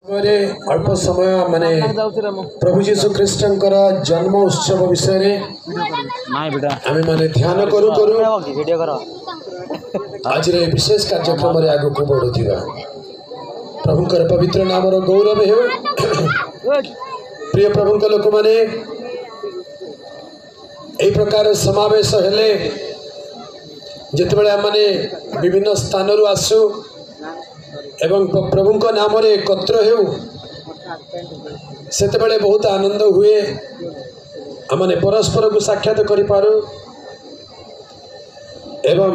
अल्प समय माने प्रभु जीशु ख्रीष्टंकर जन्म उत्सव विषय आम माने ध्यान करू करू आज विशेष कार्यक्रम आगे को बढ़ुवा प्रभुंकर पवित्र नाम गौरव हो। प्रिय प्रभु लोक मैंने यही प्रकार समावेश हेले जिते आमने विभिन्न स्थान आसू एवं प्रभु नाम एकत्र हो सेतबेले बहुत आनंद हुए आमने परस्पर को साक्षात करिपारू एवं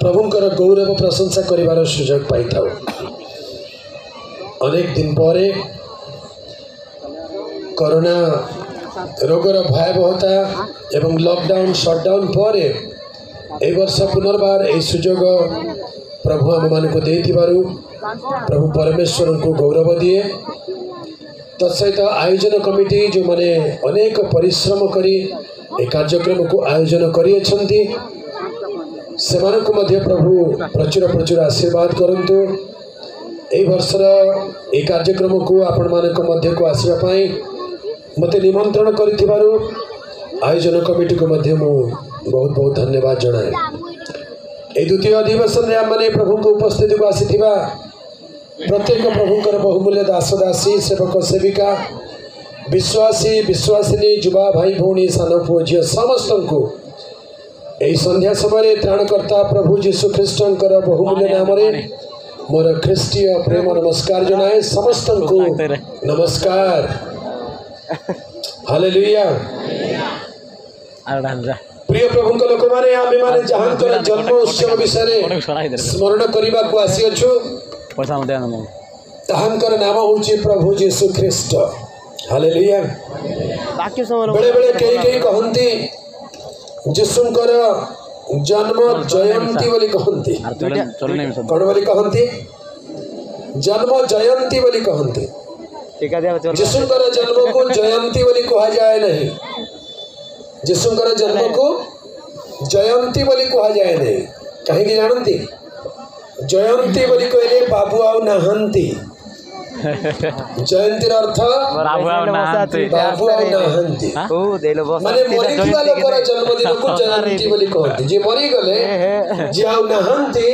प्रभुंकर गौरव प्रशंसा करिवार सुयोग पाई था। अनेक दिन पर कोरोना रोगर भयावहता एवं लॉकडाउन शटडाउन पर ए वर्ष पुनर्बार ए सुयोग प्रभु आम मान को दे प्रभु परमेश्वर को गौरव दिए। तत्सहित आयोजन कमिटी जो माने अनेक परिश्रम करी ए कार्यक्रम को आयोजन करी से प्रभु प्रचुर प्रचुर आशीर्वाद करंतु। ए वर्षर ए कार्यक्रम को आपण मानक मध्य को आसवाई मते निमंत्रण करिथिबारु आयोजन कमिटी को मध्य मु बहुत बहुत धन्यवाद जनाए। ए द्वितीय अधिवेशन में आमने प्रभु को उपस्थिति को आसीथिबा प्रत्येक प्रभुंकर बहुमूल्य दास दासी सेवक सेविका विश्वासी विश्वासिनी युवा भाई भौणी सान पुओ झियो समस्त को यही संध्या समय त्राणकर्ता प्रभु जीशु ख्रीष्टंकर बहुमूल्य नाम मोर ख्रीष्टीय प्रेम नमस्कार जनाए। समस्त को नमस्कार। हालेलुया। प्रिय प्रभु लोक मैंने आमे माने जहां जन्म उत्सव विषय स्मरण करने को आसी अच्छु ताहांकर नाम होची प्रभु जीशु ख्रीष्ट। हालेलुया। बेले बेले कई कहती जीशुंकर जन्म जयंती बोली कहती कौन बोली कहती जन्म जयंती बोली कहती जीशुंकर जन्म को जयंती बोली कहा जाए नहीं। जीशुंकर जन्म को जयंती बोली कहा जाए नहीं कहीं जानती जयंती बोली कहले बाबू आउ नहांती जयंती अर्थ बाबू आउ नहांती माने मरिथिबा लोकर जन्मदिन को जयंती बोली कहती जे मरी गले जे आउ नहांती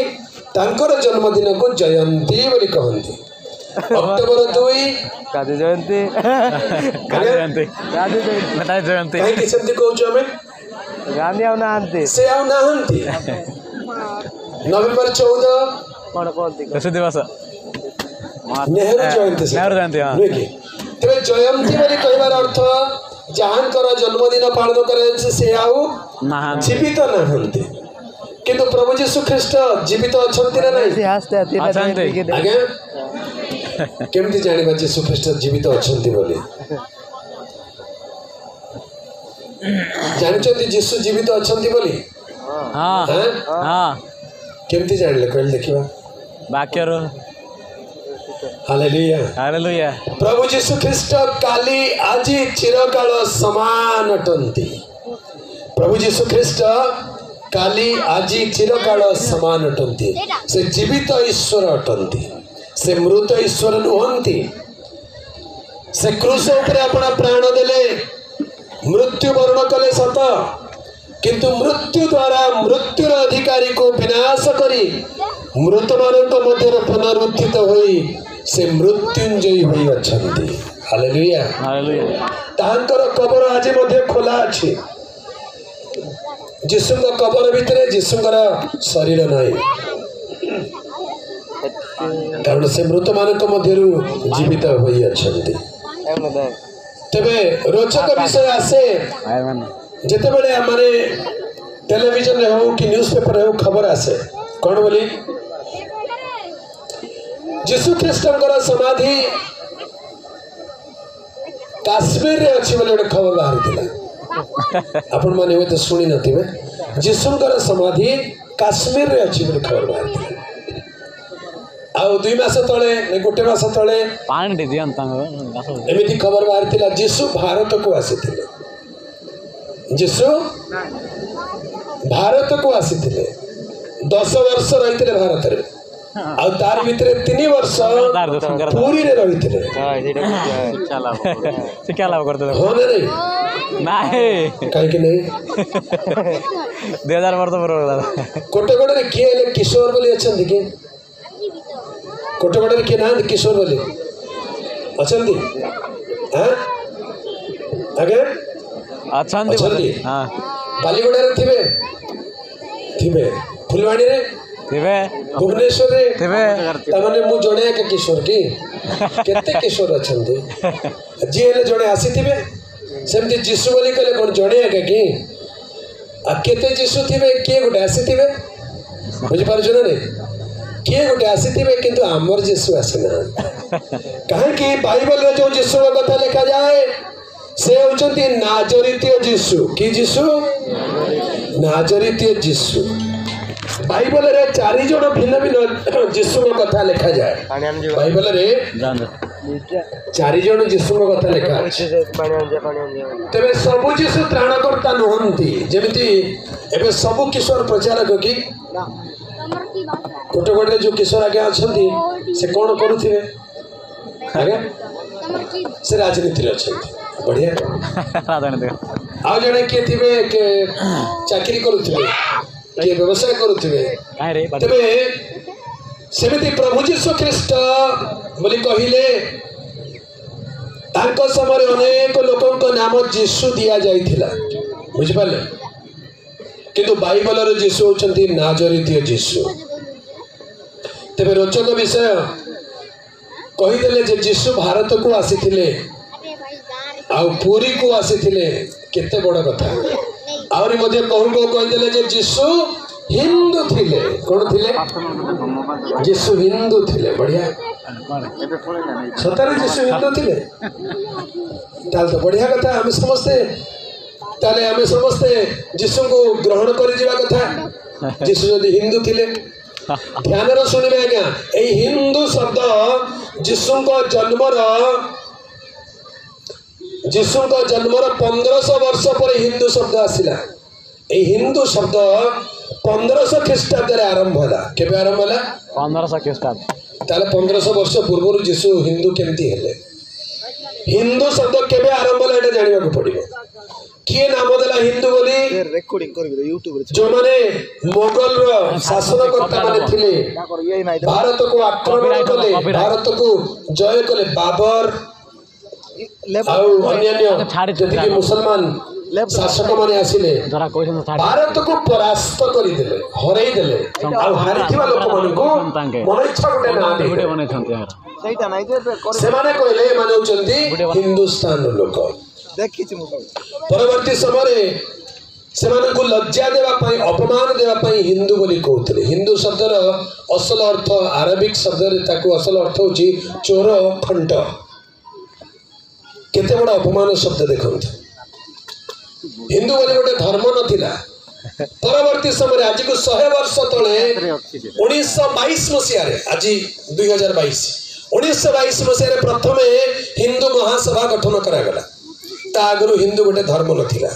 तांकर जन्मदिन को जयंती बोली कहती। अक्टोबर 2 गांधी जयंती गांधी जयंती कहीं किसंती कहूँ हमें गांधी आउ नहांती से आउ नहांती। नवंबर 14 कौन कहती शिशु दिवस नेहरू जयंती नुहे कि तेरे जयंती बोली कहबार अर्थ जहांकर जन्मदिन पालन कर से आउ जीवित नहांती किंतु प्रभु जीशु ख्रीष्ट जीवित अछंती ना नहीं आज्ञा केमती जानिबा जीशु ख्रीष्ट जीवित अछंती बोली जानचंती जीशु जीवित अछंती बोली हां हां केमती जानिले कहल देखिबा वाक्य रो हालेलुया हालेलुया। प्रभु जीशु ख्रीष्ट काली आजी चिरकाल समान अटंती। प्रभु जीशु ख्रीष्ट काली आजी चिरकाल समान अटंती। से जीवित ईश्वर अटंती से मृत ईश्वर नुहंती। से क्रूस उपरे अपना प्राण देले मृत्यु वर्ण कले सत किंतु मृत्यु द्वारा मृत्युर अधिकारी को विनाश करी मृत मानक मध्य पुनरुत्थित होई से मृत्युंजयी होई अछंती। हालेलुया हालेलुया। तांकर कबर आज मध्य खोला अछि। जीशुंक कबर भितरे जीशुंकर शरीर नहीं कारण से मृत मानक मध्य जीवित होई अछंती। तेबे रोचक विषय आसे जिते बड़े हमारे टेलीविजन रे हो कि न्यूज़पेपर रे हो खबर आसे कौन बोली जीशु ख्रीष्टंकर समाधि काश्मीर रे अछि बोले एक खबर बाहर थिला आपण माने होते सुनी नथिबे जीशुंकर समाधि काश्मीर रे अछि बोले खबर बाहर थिला। आउ 2 मास तळे ने गोटे मास तळे पानी दे दियन एमिति खबर बाहर थिला जीशु भारत को आसीथिले। जीशु भारत को आसीथिले 10 वर्ष रहिथिले भारत रे ଆଉ ତାର ଭିତରେ 3 ବର୍ଷ ପୁରୀ ରେ ରହିଥିଲେ ଶିକ୍ଷା ଲାଭ କରିଦେଲେ ହଁ ନା ନାଇଁ ନାଇଁ କାହିଁକି ନାଇଁ 2000 ବର୍ଷ ପୂର୍ବରୁ କୋଟଗଡ଼ରେ କିଏ ହେଲେ କିଶୋର ବୋଲି ଅଛନ୍ତି କି କୋଟଗଡ଼ରେ କିଏ ନାହାନ୍ତି କିଶୋର ବୋଲି ଅଛନ୍ତି ଆଜ୍ଞା ଅଛନ୍ତି ଅଛନ୍ତି ହଁ ବାଲିଗୁଡ଼ାରେ ଥିବେ ଥିବେ ଫୁଲବାଣୀରେ ଥିବେ ଭୁବନେଶ୍ୱରରେ ଥିବେ ତାମାନେ ମୁଁ ଜଣେ ଏକା କିଶୋର କି କେତେ କିଶୋର ଅଛନ୍ତି ଯିଏ ହେଲେ ଜଣେ ଆସିଥିବେ ସେମିତି ଯୀଶୁ ବୋଲି କହିଲେ କ'ଣ ଜଣେ ଏକା କି ଆଉ କେତେ ଯୀଶୁ ଥିବେ କିଏ ଗୋଟେ ଆସିଥିବେ ବୁଝିପାରୁଛ ନା ନାଇଁ କିଏ ଗୋଟେ ଆସିଥିବେ କିନ୍ତୁ ଆମର ଯୀଶୁ ଆସିନାହାନ୍ତି କାହିଁକି ବାଇବଲରେ ଯୋଉ ଯୀଶୁଙ୍କ କଥା ଲେଖାଯାଏ ସେ ହେଉଛନ୍ତି ନାଜରିତୀୟ ଯୀଶୁ କି ଯୀଶୁ ନାଜରିତୀୟ ଯୀଶୁ ବାଇବଲରେ 4 ଜଣ ଭିନ୍ନ ଭିନ୍ନ ଯୀଶୁଙ୍କ କଥା ଲେଖାଯାଏ ବାଇବଲରେ 4 ଜଣ ଯୀଶୁଙ୍କ କଥା ଲେଖା ଅଛି ତେବେ ସବୁ ଯୀଶୁ ତ୍ରାଣକର୍ତ୍ତା ନୁହନ୍ତି ଯେମିତି ଏବେ ସବୁ କିଶୋର ପ୍ରଚାରକ କି କୋଟଗଡ଼ରେ ଯୋଉ କିଶୋର ଆଜ୍ଞା ଅଛନ୍ତି ସେ କ'ଣ କରୁଥିବେ ଆଜ୍ଞା ସେ ରାଜନୀତିରେ ଅଛନ୍ତି ବଢ଼ିଆ ଆଉ ଜଣେ କିଏ ଥିବେ ଚାକିରି କରୁଥିବେ କିଏ ବ୍ୟବସାୟ କରୁଥିବେ ତେବେ ସେମିତି ପ୍ରଭୁ ଯୀଶୁ ଖ୍ରୀଷ୍ଟ ବୋଲି କହିଲେ ତାଙ୍କ ସମୟରେ ଅନେକ ଲୋକଙ୍କ ନାମ ଯୀଶୁ ଦିଆଯାଇଥିଲା ବୁଝିପାରିଲେ କିନ୍ତୁ ବାଇବଲର ଯୀଶୁ ହେଉଛନ୍ତି ନାଜରିତୀୟ ଯୀଶୁ ତେବେ ରୋଚକ ବିଷୟ କହିଦେଲେ ଯେ ଯୀଶୁ ଭାରତକୁ ଆସିଥିଲେ ଆଉ ପୁରୀକୁ ଆସିଥିଲେ କେତେ ବଡ଼ କଥା ଆହୁରି ମଧ୍ୟ କହୁ କହୁ କହିଦେଲେ ଯେ ଯୀଶୁ ହିନ୍ଦୁ ଥିଲେ କ'ଣ ଥିଲେ ଯୀଶୁ ହିନ୍ଦୁ ଥିଲେ ବଢ଼ିଆ ସତରେ ଯୀଶୁ ହିନ୍ଦୁ ଥିଲେ ତାହେଲେ ତ ବଢ଼ିଆ କଥା ଆମେ ସମସ୍ତେ ଯୀଶୁଙ୍କୁ ଗ୍ରହଣ କରିଯିବା କଥା ଯୀଶୁ ଯଦି ହିନ୍ଦୁ ଥିଲେ ଧ୍ୟାନର ଶୁଣିବେ ଆଜ୍ଞା ଏଇ ହିନ୍ଦୁ ଶବ୍ଦ ଯୀଶୁଙ୍କ ଜନ୍ମର 1500 ବର୍ଷ ପରେ ହିନ୍ଦୁ ଶବ୍ଦ ଆସିଲା এই হিন্দু শব্দ 1500 খ্রিস্টাব্দে আরম্ভ হলা কেবে আরম্ভ হলা 1500 খ্রিস্টাব্দ তাহলে 1500 ବର୍ଷ ପୂର୍ବରୁ ଯୀଶୁ ହିନ୍ଦୁ କେମିତି ହେଲେ ହିନ୍ଦୁ ଶବ୍ଦ କେବେ ଆରମ୍ଭ ହେଲା এটা ଜାଣିବାକୁ ପଡ଼ିବ କିଏ ନାମ ଦେଲା ହିନ୍ଦୁ ବୋଲି ରେକର୍ଡିଂ କରିବେ ୟୁଟ୍ୟୁବ ରେ ଯୋମାନେ ମୋଗଲର ଶାସନକର୍ତ୍ତା ମାନେ ଥିଲେ ଭାରତକୁ ଆକ୍ରମଣ କଲେ ଭାରତକୁ ଜୟ କଲେ ବାବର ଆଉ ଅନ୍ୟାନ୍ୟ ଯେତିକି ମୁସଲମାନ ଶାସକ ମାନେ ଆସିଲେ ଭାରତକୁ ପରାସ୍ତ କରିଦେଲେ ହରେଇ ଦେଲେ ଆଉ ହାରିଥିବା ଲୋକମାନଙ୍କୁ ମନ ଇଚ୍ଛା ଗୋଟେ ନାଁ ଦେଇଦେଲେ ସେମାନେ କହିଲେ ଏମାନେ ହେଉଛନ୍ତି ହିନ୍ଦୁସ୍ତାନର ଲୋକ ପରବର୍ତ୍ତୀ ସମୟରେ ସେମାନଙ୍କୁ ଲଜ୍ଜା ଦେବା ପାଇଁ ଅପମାନ ଦେବା ପାଇଁ ହିନ୍ଦୁ ବୋଲି କହୁଥିଲେ ହିନ୍ଦୁ ଶବ୍ଦର ଅସଲ ଅର୍ଥ ଆରବିକ ଶବ୍ଦରେ ତାକୁ ଅସଲ ଅର୍ଥ ହେଉଛି ଚୋର ଖଣ୍ଟ କେତେ ବଡ଼ ଅପମାନ ଶବ୍ଦ ଦେଖନ୍ତୁ ହିନ୍ଦୁ ବୋଲି ଗୋଟେ ଧର୍ମ ନଥିଲା ପରବର୍ତ୍ତୀ ସମୟରେ ଆଜିକୁ 100 ବର୍ଷ ତଳେ 1922 ମସିହାରେ ଆଜି 2022 1922 ମସିହାରେ ପ୍ରଥମେ ହିନ୍ଦୁ ମହାସଭା ଗଠନ କରାଗଲା ତା ଆଗରୁ ହିନ୍ଦୁ ଗୋଟେ ଧର୍ମ ନଥିଲା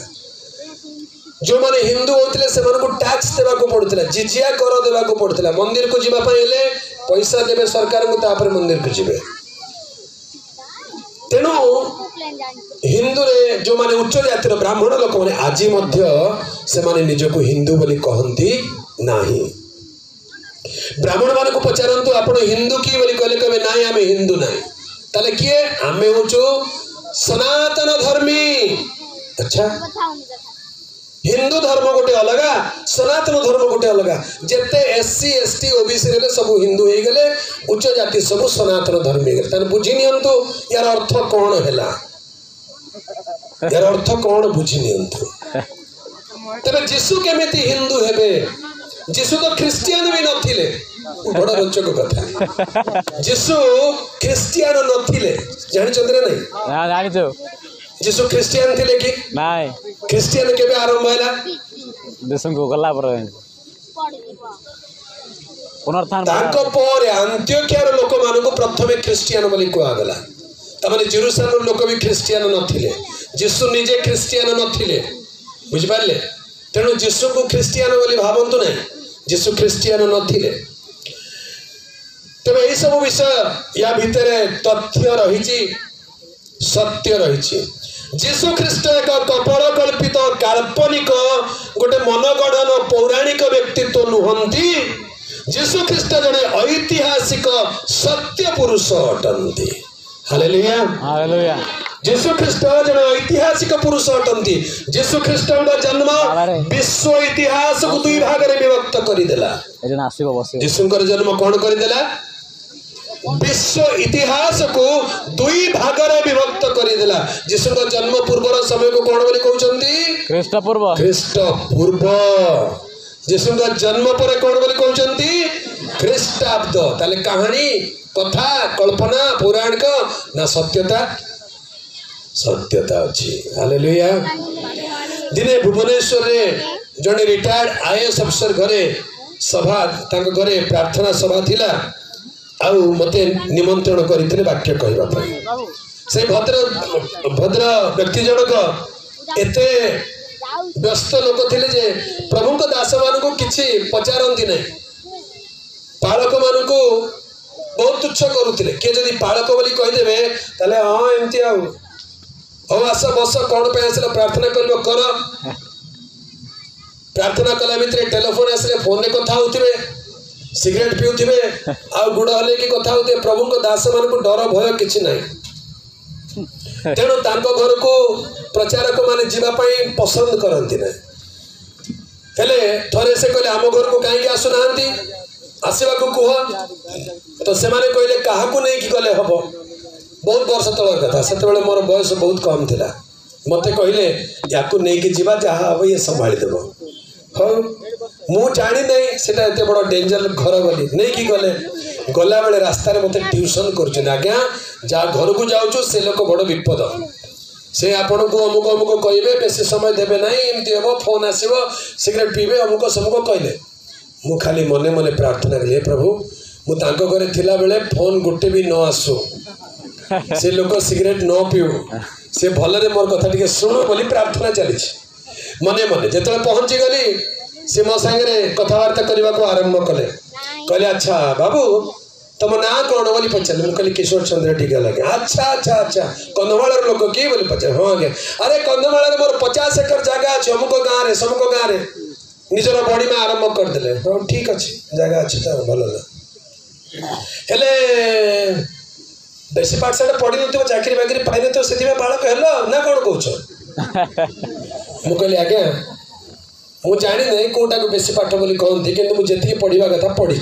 ଯେଉଁମାନେ ହିନ୍ଦୁ ହେଉଥିଲେ ସେମାନଙ୍କୁ ଟ୍ୟାକ୍ସ ଦେବାକୁ ପଡୁଥିଲା ଜିଜିଆ କର ଦେବାକୁ ପଡୁଥିଲା ମନ୍ଦିରକୁ ଯିବା ପାଇଁ ହେଲେ ପଇସା ଦେବେ ସରକାରଙ୍କୁ ତାପରେ ମନ୍ଦିରକୁ ଯିବେ ତେଣୁ ହିନ୍ଦୁରେ ଯେଉଁମାନେ ଉଚ୍ଚ ଜାତିର ବ୍ରାହ୍ମଣ ଲୋକମାନେ ଆଜି ମଧ୍ୟ ସେମାନେ ନିଜକୁ ହିନ୍ଦୁ ବୋଲି କହନ୍ତି ନାହିଁ ବ୍ରାହ୍ମଣ ମାନଙ୍କୁ ପଚାରନ୍ତୁ ଆପଣ ହିନ୍ଦୁ କି ବୋଲି କହିଲେ କହିବେ ନାଇଁ ଆମେ ହିନ୍ଦୁ ନାହିଁ ତାହେଲେ କିଏ ଆମେ ହେଉଛୁ ସନାତନ ଧର୍ମୀ ଆଚ୍ଛା हिंदू धर्म गोटे अलग सनातन धर्म गोटे अलग जिते एससी एसटी ओबीसी रे सब हिंदू हो गले उच्च जाति सब सनातन धर्मी हो गले बुझी नियंतु यार अर्थ कौन है यार अर्थ कौन बुझी नियंतु तबे जीसु केमिति हिंदू हेबे जीसु तो ख्रिस्टियन भी नथिले बड़ा रोचक कथा जीसु ख्रिस्टियन नथिले जानि चंद्र नहीं हां जानि तो जीसु ख्रिस्टियन थिले कि नहीं ख्रिस्टियन केबे आरंभ हैला देशम को गला पर पुनरुत्थान ताको पर अंत्योख्यार लोक मानको प्रथमे ख्रिस्टियन बोली कुआ गला तमाने जेरूसलम लोक भी ख्रिस्टियन नथिले जीसु निजे ख्रिस्टियन नथिले बुझि पारले तेणु जीसु को ख्रिस्टियन बोली भाबंतु नहीं जीसु ख्रिस्टियन नथिले तेज यही सब विषय या भितर तथ्य रही सत्य रही जीशु ख्रीष्ट एक कपड़ कल्पित काल्पनिक गोटे मनगढ़न पौराणिक व्यक्तित्व नुहंती जीशु ख्रीष्ट जड़े ऐतिहासिक सत्य पुरुष अटंती हालेलुया हालेलुया जीशु ख्रीष्ट जड़े ऐतिहासिक पुरुष अटंती जीशु ख्रीष्ट जन्म विश्व इतिहास को दुई भाग में विभक्त करदेला जीशुकर जन्म कौन करदेला विश्व इतिहास को दुई भाग में विभक्त करदेला जीशुका जन्म पूर्वर समय को कौन बोली कहउचंती ख्रीष्ट पूर्व जीशुका जन्म पर कौन बोली कहउचंती ख्रीष्टाब्द ताले कहानी कथा कल्पना पौराणिक ना सत्यता सत्यता अच्छी हालेलुया दिने भुवनेश्वर रे जने रिटायर्ड आईएएस अफसर घरे सभा तांक घरे प्रार्थना सभा थिला आउ मते निमंत्रण करथिले वाक्य कहबा से भद्र व्यक्ति जनक एते व्यस्त लोक थिले जे प्रभु को दास मान को किछि पचारंती नै पालक मान को बहुत तुच्छ करुथिले के जदी पालक बोली कहि देबे ताले हां एमती आउ आस बस कौन पे आसला प्रार्थना कर प्रार्थना कला भितर टेलीफोन आसले फोन रे कथा होतिबे सिगरेट पिउथिबे आ गुड़ हले की कथा होते प्रभु को दास मान को डर भय किछि नाही तेणु तांको घर को प्रचारक माने जीवा पई पसंद करंती नै हेले थरे से कहले हम घर को काहे आसु नांती आसीबा को कुह तो से माने कहले काहा को नै की गले हबो बहुत वर्ष तलर कथा से मोर बयस बहुत कम थिला मते कहले याकू नहीं कि जीवा जहाँ हम ये संभाली देव हाँ मु जानी नहीं सेटा एते बड़ डेंजर घर बोली नहीं कि गले गला बेले रास्ता रे मते ट्यूशन कर आज्ञा जहाँ घर को जाऊँ से लोक बड़ विपद से आपन को अमुक अमुक कहे बेसी समय देवे ना एमती हम फोन आसो सिगरेट पीबे अमुक समुक कहले मु खाली मने मने प्रार्थना कली प्रभु मु तांको घरे थिला बेले फोन गोटे भी न आसू से लोक सिगरेट न पीऊ से भलरे मोर कथा टिके शुणु बोली प्रार्थना चली मने मने जिते पहुंची गली से मो सांगे कथबार्ता करने को आरंभ कले कहले अच्छा बाबू तुम ना कौन बोली पचार मुझे कहली किशोर चंद्र टीका लगे अच्छा अच्छा अच्छा कंधमाल लोक किए बोली पचार हाँ आगे अरे कंधमाल मोर 50 एकर जगह अच्छे अमुक गाँव समुक गाँव निजर बड़ी में आरंभ करदे हाँ ठीक अच्छे जगह अच्छे तो भल हेले बेसी पाठशाला पढ़ी न चाकरी बाकरी पाई न से बालक हेल ना कौन कौच मुझे आज्ञा मुझे जानी नहीं कौटा को बेसी पाठ बोली कहती कि मुझे पढ़ा कथा पढ़ी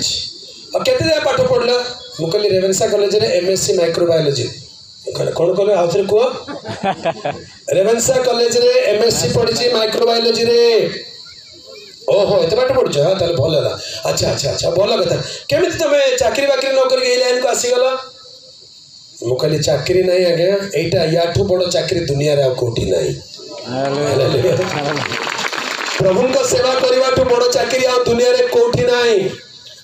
और केते जाए पाठ पढ़ल मुझे रेवेन्सा कॉलेज रे एमएससी माइक्रोबायोलॉजी कौन कल आउ थे कह रेवेन्सा कॉलेज रे एमएससी पढ़ी माइक्रोबायोलॉजी रे ओहो एत पाठ पढ़ुच हाँ ताले भल है अच्छा अच्छा अच्छा भल कथा केमी तुम चाकरी बाकरी न करके लाइन को आसीगल मु कहली चाकरी नहीं आज्ञा एटा याठू बड़ चाकरी दुनिया रे कोठी नहीं प्रभु को सेवा करने बड़ चाकरी आ दुनिया रे कोठी नहीं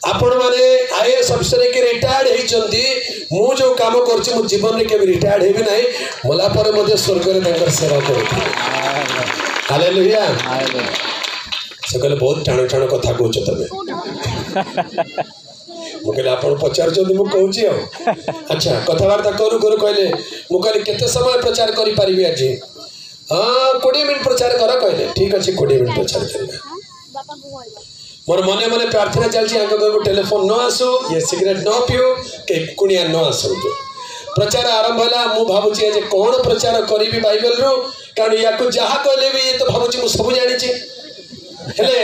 आपण माने आईएएस अफसर के रिटायर्ड होती मु जो काम करछि मु जीवन रे केबे रिटायर्ड हेबी नहीं मला पर मध्य स्वर्ग रे तांकर सेवा करूथि हालेलुया से कहले बहुत टाण टाण कथा कहछ तबे मु कहले आपण पचार जदी मु कहूछि अच्छा कथबार्ता करू करू कहले मु कहले केते समय प्रचार करि परिबे आज हाँ 20 मिनट प्रचार कर कहले ठीक अच्छे 20 मिनट प्रचार कर मोर मने मने प्रार्थना चलती आगे घर को टेलीफोन न आसू ये सिगरेट न पीऊ के कुणिया न आसू प्रचार आरंभ है मु भावुची जे कौन प्रचार करी बाइबल रु कारण या जहाँ कहले भी ये तो भावुची मु सब जानी हेले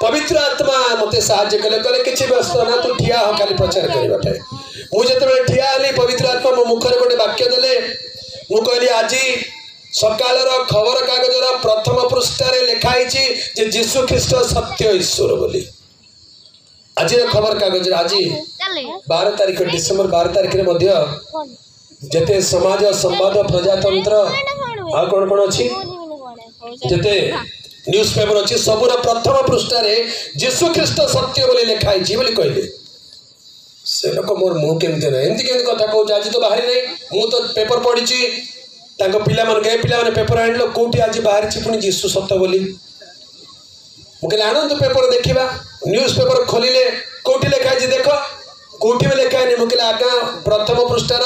पवित्र आत्मा मते साहाय्य कले कले किछि व्यस्त ना तू ठिया हो खाली प्रचार करबा मु जेते ठिया हली पवित्र आत्मा मो मुखरे गोटे वाक्य देले मु कहली आज सकालर खबर कागजर प्रथम पृष्ठारे लिखाई जे जीशु ख्रीष्ट सत्य ईश्वर बोली आज खबर कागज आज 12 तारीख डिसेम्बर 12 तारीख रे मध्य जते समाज संवाद प्रजातंत्र आ कौन कौन अच्छी जते न्यूज़पेपर अच्छी सबुर प्रथम पृष्ठारे जीशु ख्रीष्ट सत्य बोली लिखाई बोली कहले से लोक मोर मुँह केमती ना एमती केमती कथा कहूँ आज तो बाहरी नहीं मु तो पेपर पढ़ी पिला माने पेपर आनल कौटी आज बाहरी पुणी जीशु सत्य बोली मुझे आणत पेपर देखा न्यूज़ पेपर खोलिले कौटी लिखाई देख कोठी में लिखा है मुझे आज्ञा प्रथम पृष्ठार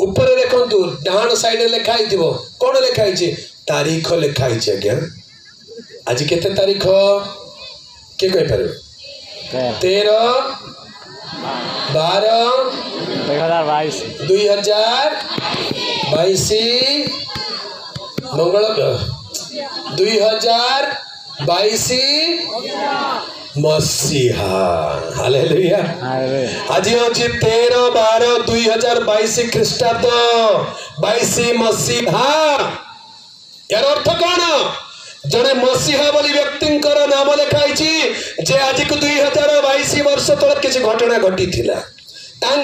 ऊपर देखु डाण साइड लिखाई कौन लिखाई तारीख लिखाई आज्ञा आज केते तारीख किए कही पारे 13/12/2022 मंगल 2022 मसीहा हालेलुया आज होची 13/12/2022 ख्रीष्टाब्द 22 मसीहा यार अर्थ कौन जड़े मसीहा बोली व्यक्ति नाम लिखाई जे आज को 2022 वर्ष तले किसी घटना घटी नाम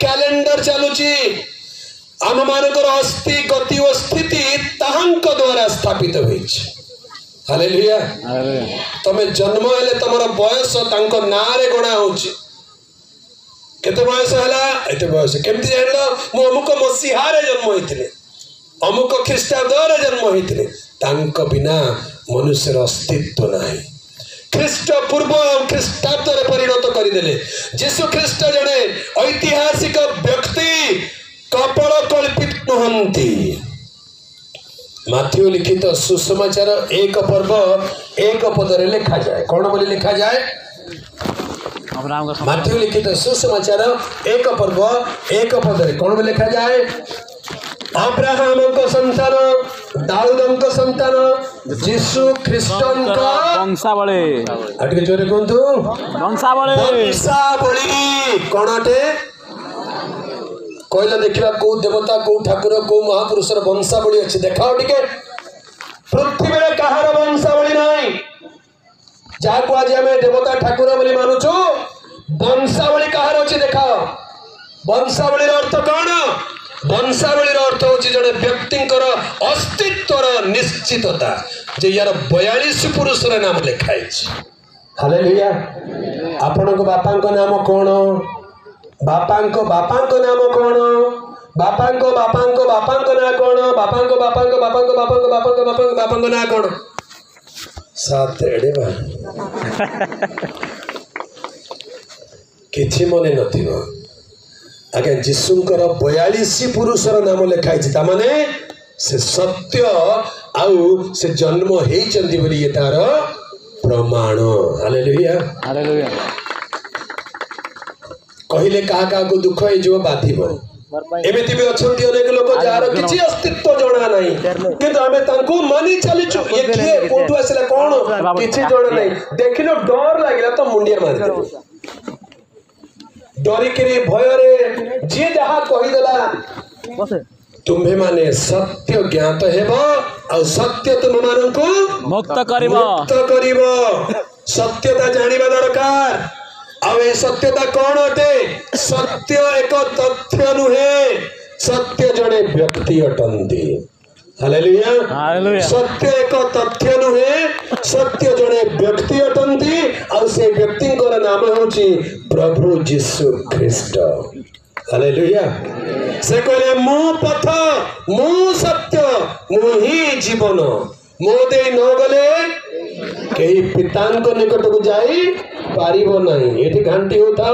कैलेंडर चलुची आम मानकर अस्थि गति और स्थिति ताहांक द्वारा स्थापित होइछ हालेलुया तमे जन्म हेले तमर बयस तांको नारे गणा होची केते बयस हला एते बयस केमति जानलो मु अमुक मसीहा रे जन्म होइथिले अमुक ख्रीष्टाब्द रे जन्म होइथिले तांको बिना मनुष्यर अस्तित्व नाही ख्रीष्ट पूर्व ख्रीष्टाब्द रे परिणत करि देले यीशु ख्रीष्ट जने ऐतिहासिक व्यक्ति कपड़ कल्पित नुहंती माथ्यू लिखित सुसमाचार 1 पर्व 1 पदरे लिखा जाए कौन बोली लिखा जाए माथ्यू लिखित सुसमाचार 1 पर्व 1 पदरे कौन बोली लिखा जाए अब्राहम को संतान दाऊद को संतान यीशु ख्रीष्टन का वंशावली अटके जोरे कोंतु वंशावली कौन अटे कहले देखा कौ देवता कौ ठाकुर कौ महापुरुषर वंशावली अच्छी देखाओ टिके पृथ्वी में कहार वंशावली नहीं जहाँ को आज हमें देवता ठाकुर बोली मानुचु वंशावली कहार अच्छी देखाओ वंशावली अर्थ कौन वंशावली अर्थ होची जड़े व्यक्ति अस्तित्वर निश्चितता जे यार 42 पुरुषर नाम लिखाई हालेलुया आपण को बापा नाम कौन बापांको नाम कौन बापांको ना कौन बापांको ना कौन सात एडे बा किछि मने नथिबो आगे जीशुंकर 42 पुरुषर नाम लिखाई तामाने से सत्य आउ से जन्म हेचंदी बोली ये तार प्रमाण हालेलुया हालेलुया कहले कहा को दुख है जो बाधिब एमिति भी अछंती अनेक लोक जार किछि अस्तित्व जणा नाही किंतु हमें तांको मानि चलिछु ये किए कोठु आसला कोन किछि जणा नाही देखिलो डर लागिला तो मुंडिया मारि दे डरी के भय रे जे जहा कहि देला तुम्हे माने सत्य ज्ञात हेबो आ सत्य तुम माननको मुक्त करिवो सत्यता जानिबा दरकार आवे सत्यता कौन अटे सत्य एक तथ्य नुहे सत्य जड़े व्यक्ति अटंती हालेलुया सत्य एक तथ्य नुहे सत्य जड़े व्यक्ति अटंती और से व्यक्ति नाम होची प्रभु यीशु ख्रीष्ट हालेलुया से कहले मु पथ मु सत्य मु ही जीवन मो दे न गले कहीं पितांक निकट को जाई पारिबो नहीं एठी घंटी होता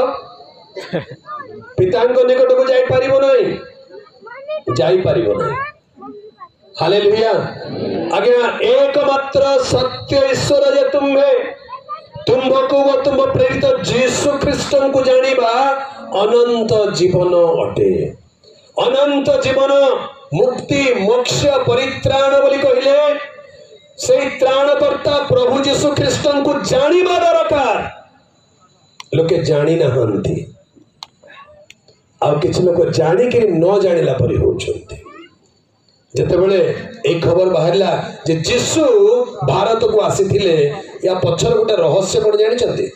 पितांक निकट को जाई पारिबो नहीं जाई पारिबो नहीं हालेलुया आगे एकमात्र सत्य ईश्वर जे तुमको व तुम प्रेरित यीशु ख्रीष्टन को जानिबा अनंत जीवन अटे अनंत जीवन मुक्ति मोक्ष परित्राण बोली कहले से त्राणकर्ता प्रभु यीशु ख्रीष्टन को जानिबा दरकार लोके जानी नहंती आ किछ लोक जानी के न जानिला परि होचंती जते बेले एक खबर बाहरला जे यीशु भारत को आसीथिले या पछर गोटे रहस्य कोन जानि चंती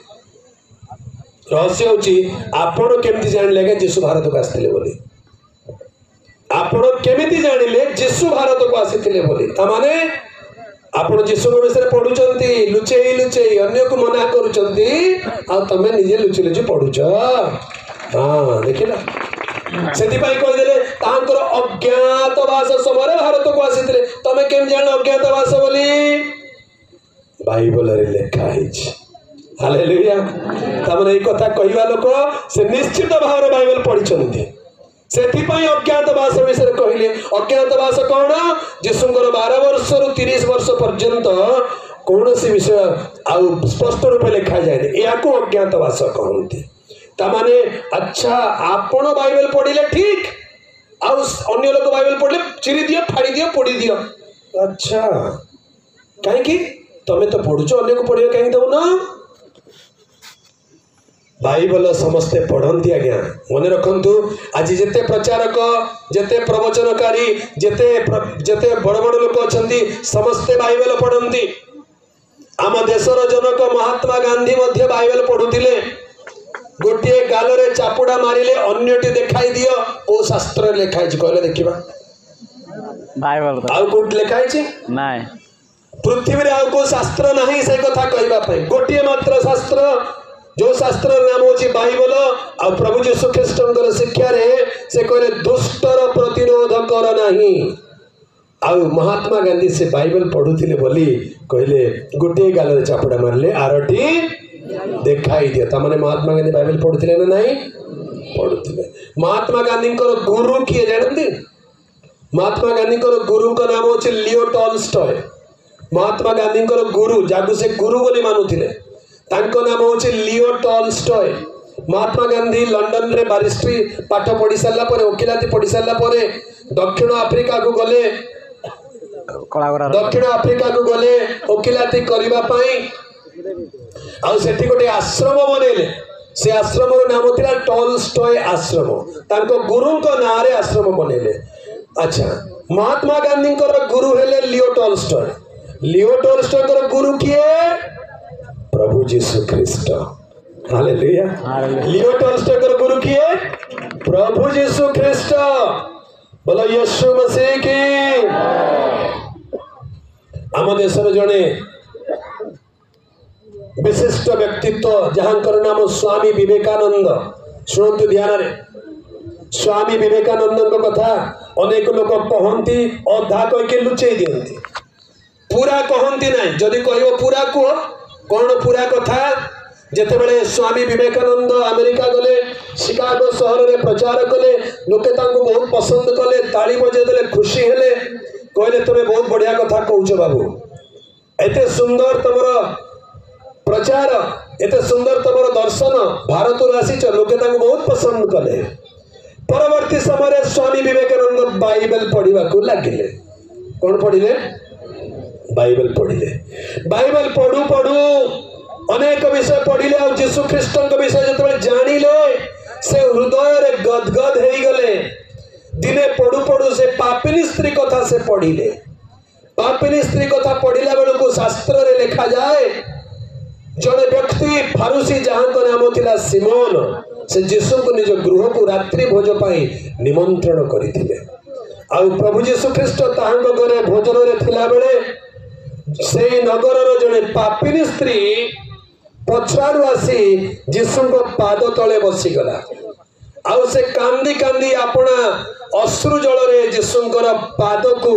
रहस्य होची आपण केमति जानिले के यीशु भारत को आसीथिले बोली आपण केमिति जानिले यीशु भारत को आसीथिले बोली ता माने आपण यीशु विषय पढ़ुचंती लुचेई लुचेई अन्य को मना करूचंती आ तमे निजे लुचि लुचि पढ़ुच हां देखिला सेति पाई कहि देले तांकर अज्ञातवास समय भारत को आसीथिले तमे केम जान अज्ञातवास बोली बाइबल रे लिखा है हालेलुया तमने एक कथा कहवा लोक से निश्चित भाव में बाइबल पढ़ी से अज्ञातवास विषय कहले अज्ञातवास कौन जीशुଙ୍କର 12 वर्ष रु 30 वर्ष पर्यंत कौन सी विषय आउ स्पष्ट रूप लिखा जाए या अज्ञातवास कहते तामाने अच्छा आपण बाइबल पढ़िले ठीक आउ अन्य लोक बाइबल पढ़ले चिरी दियो फाड़ी दियो पोड़ी दियो अच्छा कहीं तमें तो पढ़ुच अन्य को पढ़ियो कहीं दब ना बाइबल समस्ते पढ़ती आज्ञा मन रखु आज जिते प्रचारक जिते प्रवचनकारी जिते जिते बड़ बड़ लोक अच्छा समस्ते बाइबल पढ़ती आम देशर जनक महात्मा गांधी मध्य बाइबल पढ़ुले गोटे गाल रे चापुड़ा मारिले अन्यटी देखाई दियो ओ शास्त्र लिखाई कहले देखिबा बाइबल आउ कोट लिखाई नाय पृथ्वी रे आउ को शास्त्र नहीं से कथा कहबा पई गोटे मात्र शास्त्र जो शास्त्र नाम होची बाइबल आ प्रभु यीशु ख्रीष्टंकर शिक्षा रे से कहले दुष्टर प्रतिरोध कर नहीं आउ महात्मा गांधी से बाइबल पढ़ुथिले बोली कहले गोटे गाल रे चापुड़ा मारले आरटी देखाई दिया तामाने महात्मा गांधी बाइबल पढ़ुथिले ना नहीं पढ़ुथिले महात्मा गांधी गुरु किए जानते महात्मा गांधी गुरु का नाम होची लियो टॉलस्टॉय महात्मा गांधी गुरु जागु से गुरु बोली मानुथिले तांको नाम होची लियो टॉलस्टॉय महात्मा गांधी लंडन रे बारिस्ट्री पाठ पढ़ी सारा पर वकिलाती पढ़ी सारा पर दक्षिण आफ्रिका को गले दक्षिण आफ्रिका को गले वकिलाती करबा पई आ सेठी गोटे आश्रम बनेले से आश्रम नाम थिला टॉलस्टॉय आश्रम तांको गुरु को नाम रे आश्रम बनेले अच्छा महात्मा गांधी गुरु हेले लियो टॉलस्टॉय गुरु किए प्रभु यीशु ख्रीष्ट हालेलुया लियो टॉलस्टॉय गुरु किए प्रभु यीशु ख्रीष्ट बोलो यीशु मसीह की आम देशर जड़े विशिष्ट व्यक्तित्व जहांकर नाम स्वामी विवेकानंद शुणु ध्यान रे स्वामी विवेकानंद कथा अनेक लोक कहती अधा कहीकि लुचई दियंती पूरा कहती ना जदि कह पूरा कह कौन पूरा कथा जितेबाला स्वामी विवेकानंद अमेरिका गले शिकागो सहर में प्रचार कले लोके बहुत पसंद कले ताली बजेदे खुशी हेले कहले तुम्हें बहुत बढ़िया कथा कहूच बाबू एते सुंदर तुम प्रचार एते सुंदर तुम दर्शन भारत आसीच लोके बहुत पसंद कले परवर्ती समय स्वामी विवेकानंद बाइबल पढ़ा लगिले कौन पढ़िले बाइबल पढ़िले बाइबल पढ़ू पढ़ू अनेक विषय पढ़िले और यीशु ख्रीष्ट विषय जो जानिले से हृदय रे गदगद हो गले दिने पढ़ू पढ़ू से पापिनी स्त्री कथा से पढ़िले पापिनी स्त्री कथा पढ़िला बेलू शास्त्र रे लिखा जाए जड़े व्यक्ति फारूसी जहां को नाम थिला सिमोन से यीशु को निज गृह को रात्रि भोज पाई निमंत्रण करथिले आ प्रभु यीशु ख्रीष्ट ताहांको घरे भोजन रे थिला बेले से नगर जड़े पापिनी स्त्री पछाड़ू आसी यीशु को पाद तले बसीगला आउ से कांदी कांदी अपना अश्रु जल रे यीशुंकर पाद को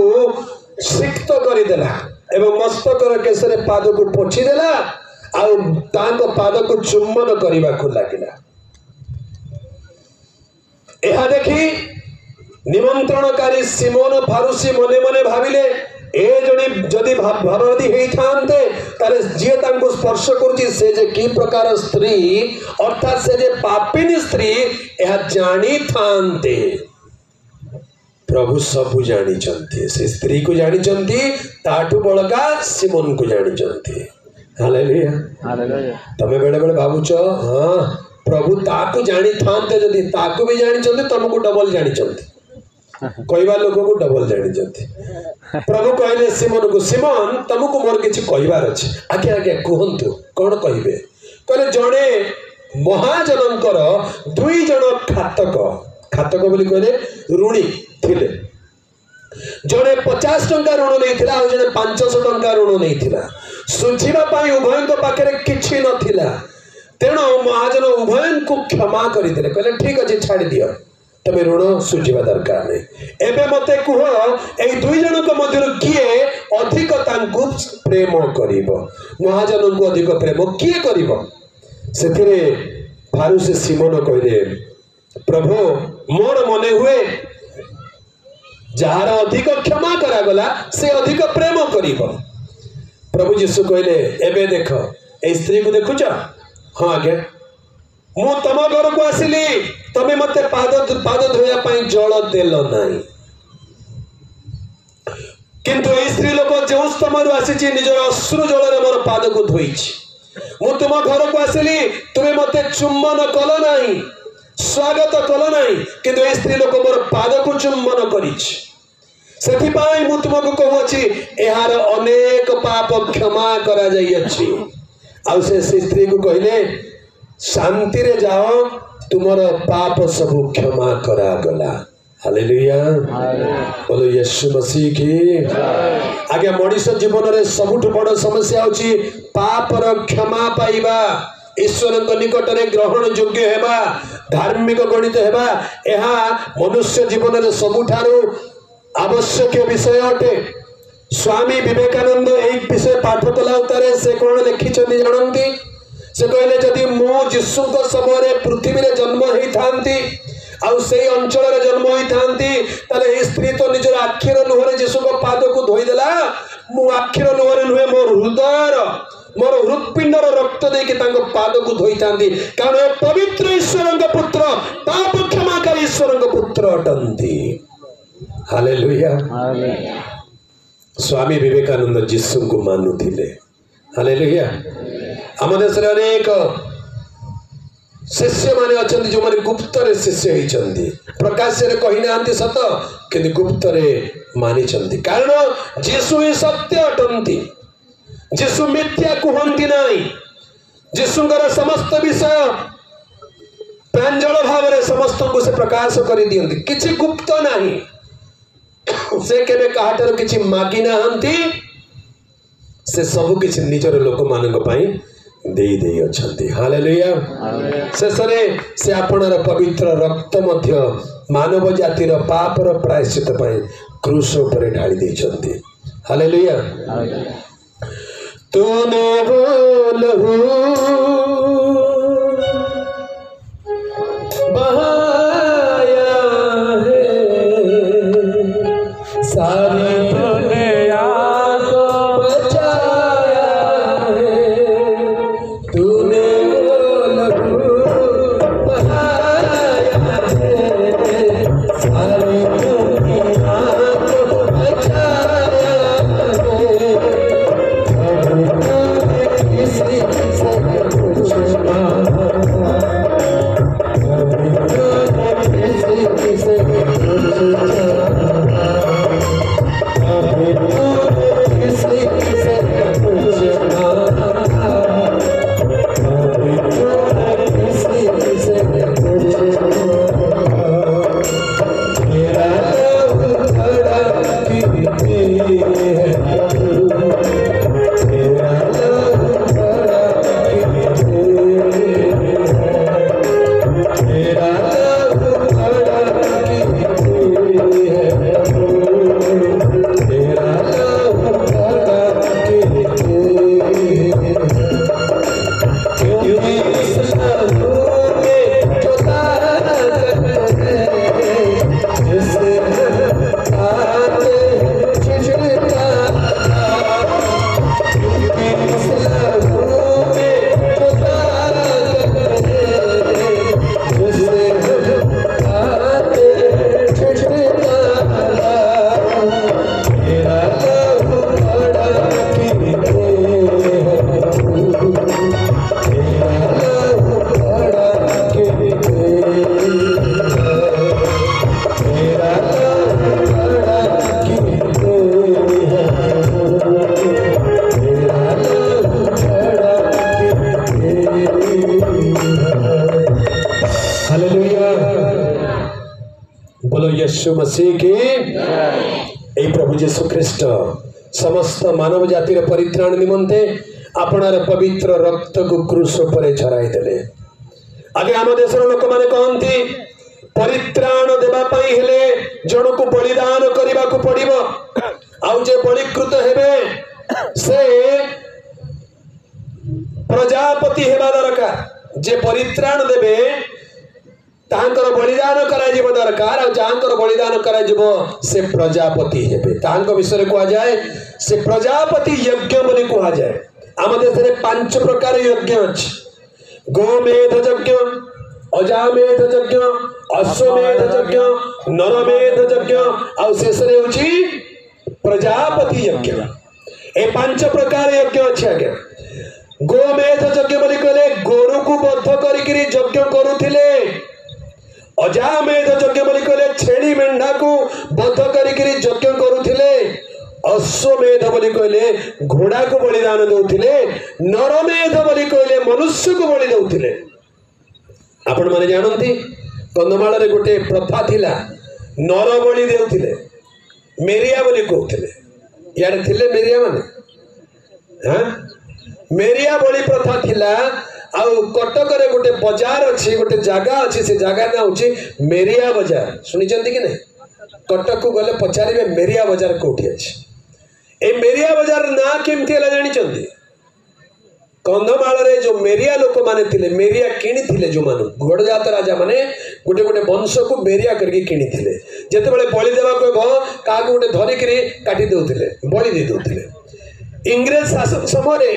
सिक्त करदेला एवं मस्तकर केशरे पाद को पोछि देला आउ तांको पाद को चुम्बन करने को लगिला यह देखी निमंत्रणकारी सिमोन फारूसी मने मने भाविले ए जणी जदि भाववादी होइथांते ताले जे तांको स्पर्श करछि से जे की प्रकार स्त्री अर्थात से जे पापिनी स्त्री यह जानी थांते प्रभु सबु जानी चंती से स्त्री को जानी चंती ताठु बळका सिमोन को जानी चंती हालेलुया हालेलुया तमे बेले बेले भाबुछ हां प्रभु ताकू जानी थांते जदि ताकू भी जानी चंती तुमको डबल जानी चंती कहवा लोक को डबल जानी चंती प्रभु कहले सिमोन को सिमोन तुमको मोर किछि कहबार अछि आगे आगे कहंतु कोन कहिबे कहले जणे महाजनकर दुई जण खातक बोली कहले ऋणी थिले जणे 50 टंका ऋण नैथिला आ जणे 500 टंका ऋण नैथिला सुझिबा पई उभयक पाखरे किछि नथिला तेणु महाजन उभयन को क्षमा करिदेले कहले ठीक अछि छाड़ी दियो तमे ऋण सुझिबा दरकार नहीं। एबे मते कुह ए दुई जन को मध्य किए अधिक तांकु प्रेम करिवो महाजन को अधिक प्रेम किए करिवो सेथिरे फारूसी सिमोन कहले प्रभु मोर मने हुए जार अधिक क्षमा करा गला से अधिक प्रेम करिवो। प्रभु यीशु कहले एबे देख ए स्त्री को देखुछ हाँ आज्ञा मु तम घर को आसिली तमे मते पाद धोया पाई जल देल नाही किंतु ए स्त्री लोक जो स्तमरु आसीची निजर अश्रु जल रे मोर पाद को धोईछि मु तुम घर को आसिली तुमे मते चुम्बन कल नाही स्वागत कल नाही किंतु ए स्त्री लोक मोर पाद को चुम्बन करिछि सेथिपाई मु तुमको कहूछि एहार अनेक पाप क्षमा करा जाई अछि। आ से स्त्री को कहले शांति रे जाओ तुमर पाप सब क्षमा करा गला। हालेलुया बोलो यीशु मसीह की। आगे मनीष जीवन रे सबुठ बड़ समस्या होची पाप र क्षमा पाइबा ईश्वर निकट रे ग्रहण योग्य हेबा धार्मिक गणित हेबा एहा मनुष्य जीवन रे सबुठारु आवश्यक विषय अटे। स्वामी विवेकानंद एक विषय पाठ कला उतारे से कौन लिखिछन्ति जानंती से कहले जदि मो यीशु को समय पृथ्वी रे जन्म होई थांती आउ सेही अंचल रे जन्म होई थांती ताले ए स्त्री तो निजर आखिर लुहरे यीशु को पाद को धोई देला मु आखिर लुहरे नुहे मोर हृदयर मोर हृदपिंडर रक्त दे के तांको पाद को धोई थांती कारण ए पवित्र ईश्वर का पुत्र पाप क्षमाकारी ईश्वर का पुत्र अटंती। हालेलुया स्वामी विवेकानंद यीशु को मानुथिले। हालेलुया आम देश अनेक शिष्य माने अछंती जो माने गुप्त रे शिष्य होइछंती प्रकाश रे कहि नांती सत किंतु गुप्त रे मानि छंती कारण यीशु ही सत्य अटंती यीशु मिथ्या कुहंती नाही यीशुंकर समस्त विषय प्रांजल भाव रे समस्त को से प्रकाश करि दियंती किछि गुप्त नाही से केबे काहाटर किछि मागी नाहंती से सब किछि निजर लोक मानक पई देई देई अछंती। हालेलुया शेषरे से आपणर पवित्र रक्त मध्य मानव जातिर पापर प्रायश्चित पई क्रूस ऊपर ढाली देइछंती। हालेलुया तूने वो लहू बहाया है सारी दुनिया को बचाया है तूने वो लहू बहाया है सारी दुनिया को बचाया बोलो यीशु मसीह की। ए प्रभु यीशु ख्रीष्ट समस्त मानव जातिर परित्राण निमंते आपणार पवित्र रक्त को क्रूस पर झराई देले। आगे आम देशर लोक माने कहंती परित्राण देवा पई हेले जन को बलिदान करने को पड़िबो आउ जे बलिकृत हेबे से प्रजापति हेबा दरकार जे परित्राण देबे तांकर बलिदान कराजिबो दरकार आ जांकर बलिदान कराजिबो से प्रजापति हेबे तांको विषय को जाए से प्रजापति यज्ञ बोली को जाए आम देश में 5 प्रकार यज्ञ अछि गोमेध यज्ञ अजामेध यज्ञ अश्वमेध यज्ञ नरमेध यज्ञ आ शेष रे होची प्रजापति यज्ञ ए 5 प्रकार यज्ञ अछि आगे गोमेध यज्ञ बोली कहले गोरु को बद्ध करिकरी यज्ञ करूथिले अजामेध यज्ञ बोली कहले छेड़ी मेंढा को बद्ध करिकरी यज्ञ करूथिले अश्वमेध बोली कहले घोड़ा को बलिदान दउथिले नरमेध बोली कहले मनुष्य को बलि दउथिले आपण माने जानंती कंदमाल रे गोटे प्रथा थिला नर बलि देउथिले मेरिया बोली कहउथिले यार थिले मेरिया माने हां मेरिया बलि प्रथा थिला आउ कटक रे गोटे बाजार अछि गोटे जगह अछि से जगह ना होछि मेरिया बाजार सुनि जंती कि नै कटक को गले पचारिबे मेरिया बाजार कोठी अछि ए मेरिया बाजार ना केमती हला जानि चंदी कंधमाल रे जो मेरिया लोक माने थिले मेरिया किनी थिले जो मानु घोड़जात राजा माने गोटे गोटे वंश को मेरिया करके किनी थिले जते बेले बलि देबा को का गोटे धरि करी काटी देउथिले बलि दे देउथिले इंग्रेज शासन समय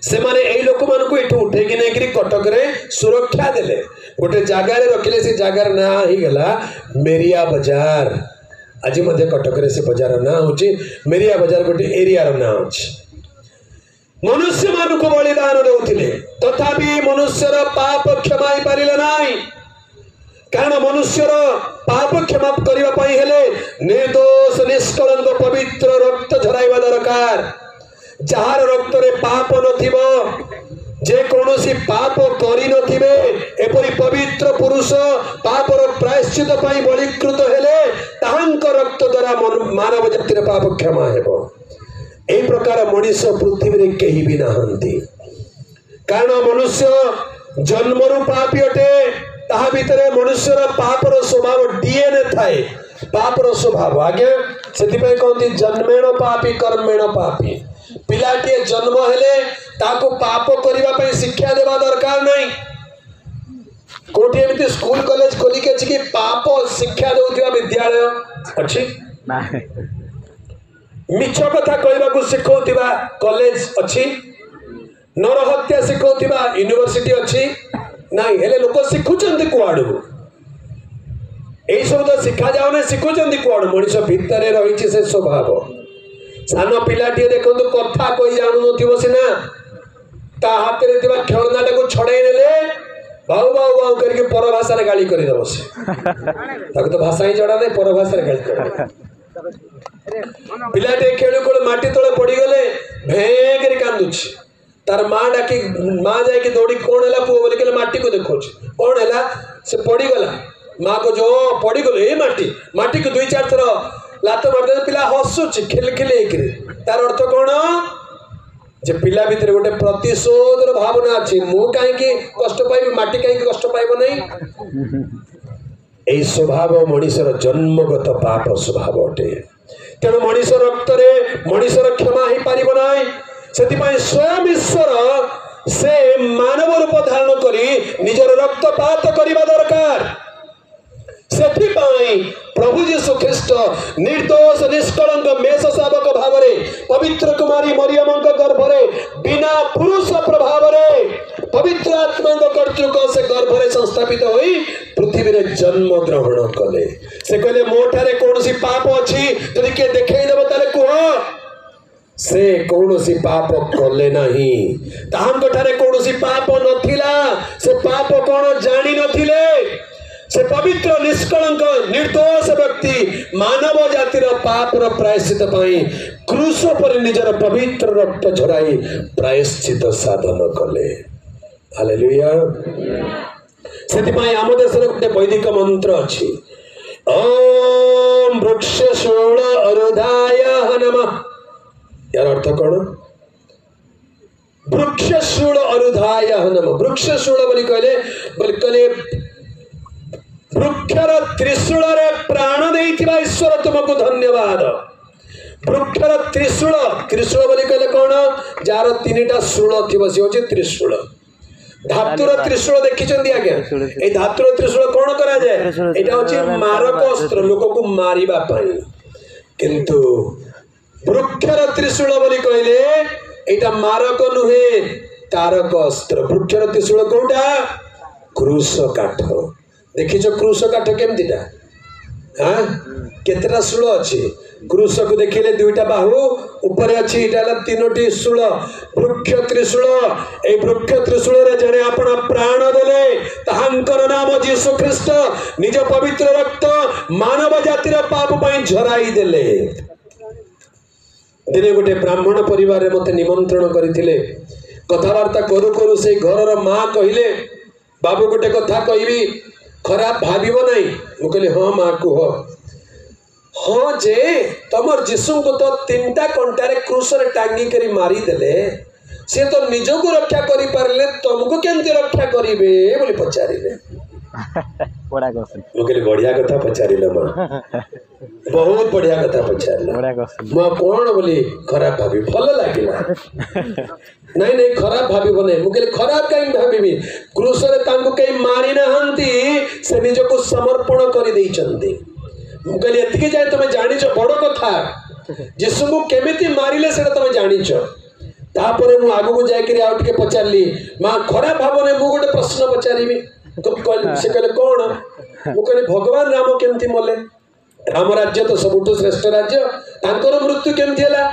से माने एई लोक मान को एठो उठे कि नै करी कटक रे सुरक्षा देले गोटे जगह रे रखिले से जगह ना ही गला मेरिया बाजार आज मध्य कटक रे से बाजार ना होची मेरिया बाजार गोटे एरिया रो ना होची मनुष्य मान को बलिदान देउथिले तथापि मनुष्यर पाप क्षमा ही पारिले नाही कारण मनुष्यर पाप क्षमा करबा पई हेले निर्दोष निष्कलंक पवित्र रक्त झराइबा दरकार जार रक्त रे पाप नथिबो जे कोनोसी पाप करि नथिबे एपरि पवित्र पुरुष पापर प्रायश्चित पई बलिकृत हेले तांक रक्त द्वारा मानव जातिर पाप क्षमा हेबो ए प्रकार मनुष्य पृथ्वी रे केही भी नाहंती कारण मनुष्य जन्मरु पापी अटे ताहा भितरे मनुष्यर पापर स्वभाव डीएनए थाए पापर स्वभाव आगे सेति पई कहंती जन्मेण पापी कर्मेण पापी पिलाटिए जन्म हेले ताको पाप करिबा पई शिक्षा देबा दरकार नहीं कोठी एमिति स्कूल कॉलेज खोली के कि पाप शिक्षा देउथिबा विद्यालय अछि नाही मिछ कथा कहबा को सिखौथिबा कॉलेज अछि नरहत्या सिखौथिबा यूनिवर्सिटी अछि नाही हेले लोक सिखुचंती कुआडू एई सब तो शिक्षा जाओ ने सिखुचंती कुआडू मनुष्य भितरे रहिछि से स्वभाव सान पिलाटिए देखंतु कथा कहि जानु नथिबो सिना ता हाथ रे दिबा खेलनाटा को छड़ाई नेले बाऊ बाऊ बाऊ करके पर भाषा रे गाली करि दबो से ताको तो भाषा ही जड़ा नै पर भाषा रे गाली कर पिलाटे खेलु कोल माटी तळे पड़ी गले भेगरी कांदुछि तार मां डाकी मां जाय के दौड़ी कोन हला पुओ बोले के माटी को देखोछ कोन हला से पड़ी गला मां को जो पड़ी गले ए माटी को 2-4 थर लात मार दे पिला हसुछि खेल खेले एकरे तार अर्थ कोन जे पिला भीतर गोटे प्रतिशोधर भावना अछि मु काहे कि कष्ट पाइबी माटी काहे कि कष्ट पाइबो नै एई स्वभाव मनुष्यर जन्मगत पाप स्वभाव अटे तेणु मनुष्य रक्त रे मनुष्यर क्षमा ही पारिबो नै सेति पई स्वयं ईश्वर से मानव रूप धारण करी निजर रक्तपात करिबा दरकार सेति पई प्रभु यीशु ख्रीष्ट निर्दोष निष्कलंक मेष शावक भाव रे पवित्र कुमारी मरियम गर्भ रे बिना पुरुष प्रभाव रे पवित्र आत्मा कर्तृक से गर्भ रे संस्थापित होई पृथ्वी रे जन्म ग्रहण कले से कहले मोठारे कोनसी पाप अछि जदि के देखै देबो ताले कुह से कोनसी पाप कले नाही ताहांक ठारे कोनसी पाप नथिला से पाप कोन जानि नथिले से पवित्र निष्कलंक निर्दोष व्यक्ति मानव जातिर पापर प्रायश्चित पाई क्रूस पर निजर पवित्र रक्त झराई प्रायश्चित साधन कले हालेलुया सेति पाई आम देश रे गोटे वैदिक मंत्र अछि ओम वृक्ष शूल अरुधाय नमः यार अर्थ कोन वृक्ष शूल अरुधाय नमः वृक्ष शूल बोली कहले वृक्षर त्रिशूल रे प्राण देइथिबा ईश्वर तुमको धन्यवाद। वृक्षर त्रिशूल, त्रिशूल बोली कहले कौन, जार तीनटा शूल थिबो से होचे त्रिशूल। धातुर त्रिशूल देखिचंदी आज्ञा, ए धातुर त्रिशूल कौन करा जाए, एटा होचे मारक अस्त्र लोक को मारिबा पई। किंतु वृक्षर त्रिशूल बोली कहले एटा मारक नुहे, तारक अस्त्र। वृक्षर त्रिशूल कोटा, क्रूस काठ। देखिछ क्रूस काठ केमतिटा, हां केतरा शूल अछि, क्रूस को देखिले दुईटा बाहु ऊपर अछि, इटाला तीनोटी शूल। वृक्ष त्रिशूल, ए वृक्ष त्रिशूल रे जणे आपण प्राण देले, ताहांकर नाम यीशु ख्रीष्ट निज पवित्र रक्त मानव जातिर पाप पई झराई देले। दिने गोटे ब्राह्मण परिवार रे मते निमंत्रण करिथिले, कथावार्ता करू करू से घरर मां कहिले, बाबू गोटे कथा कहबी, खराब भाबिबो नहीं। मु कहले हां मां कुह। हाँ जे तमर जीशु को तो तीनटा कंटारे क्रूस रे टांगी करी मारी देले, से तो निज को रक्षा करि पारले, तुमको केमती रक्षा करिवे बोली पचारिले। बड़ा क्वेश्चन। मु कहले बढ़िया कथा पचारिले मां, बहुत बढ़िया कथा पचारिले। बड़ा क्वेश्चन। मां कोन बोली खराब भाबी, भल लागिला। नहीं नहीं खराब भाबिबो नहीं। मु कहले खराब काई भाबिबी, क्रूस रे तांको कई मारी नहंती, से निज को समर्पण करि दैचंती। कहली एतिके जाए तुम जानिछ बड़ कथा, यीशु को केमिति मारिले सेटा तुम जानिछ। तापरे मु आगु को जाय करी आउट के पचारली, मां खराब भावने मु गोटे प्रश्न पचारिबी। से कहले कोन, मु कहली भगवान राम केमति मले, राम राज्य तो सबुठु श्रेष्ठ राज्य, तांकर मृत्यु केमति हला।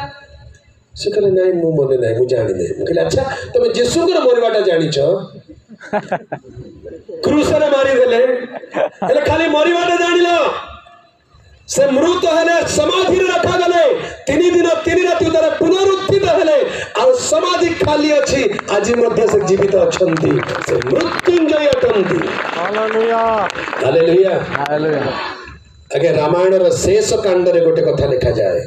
से कहले नहीं मु मने नहीं, मु जानि नहीं। मु कहली अच्छा तुम यीशु को मरवाटा जानिछ, क्रूस रे मारी देले, हेले खाली मरवाटा जानिलो, से मृत हेले समाधि रखा गले, 3 दिन 3 राति उतार पुनरुत्थित हेले, आ समाधि खाली अछि, आज मध्य से जीवित अछंती, से मृत्युंजय अटंती। हालेलुया हालेलुया हालेलुया। आगे रामायण रो शेष कांड रे गोटे कथा लिखा जाए।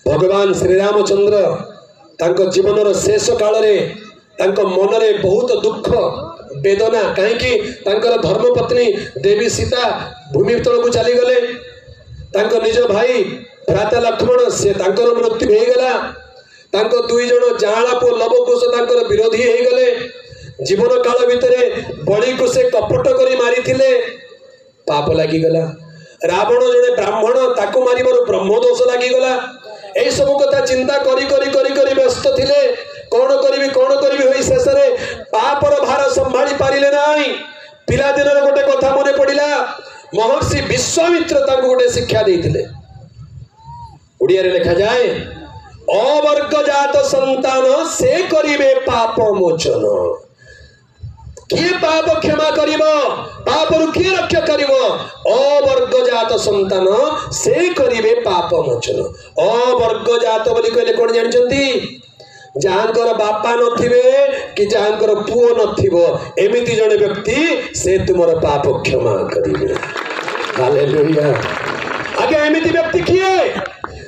भगवान श्री रामचंद्र तांको जीवन रो शेष काल रे तांको मन रे बहुत दुख वेदना, कहीं तांकर धर्मपत्नी देवी सीता भूमि तल को चली गले, तांको निज भाई भ्राता लक्ष्मण से तांकर मृत्यु हो गला, तांको दुई जण जाळा पो लवकुश तांकर विरोधी हो गले। जीवन काल भितरे बळी को से कपट करी मारिथिले, पाप लागी गला। रावण जने ब्राह्मण ताको मारिबार ब्रह्म दोष लागी गला। एई सब कथा चिंता करी करी करी करी व्यस्त थिले, कौन करी होई शेष रे पापर भार संभाली पारिले नाही। पिला दिन गोटे कथा मने पड़िला, महर्षि विश्वामित्र तांको गोटे शिक्षा देइथिले। उड़िया रे लिखा जाए, अवर्ग जात संतान से करिवे पाप मोचन। किए पाप क्षमा करिवो, पापरु किए रक्षा करिवो, अवर्ग जात संतान से करिवे पाप मोचन। अवर्ग जात बोली कहले कोन जानचंती, जहाँकर बापा नथिबे कि जहाँकर पुओ नथिबो, एमिति जने व्यक्ति से तुमर पाप क्षमा करिवे। हालेलुया। आगे एमिति व्यक्ति किए,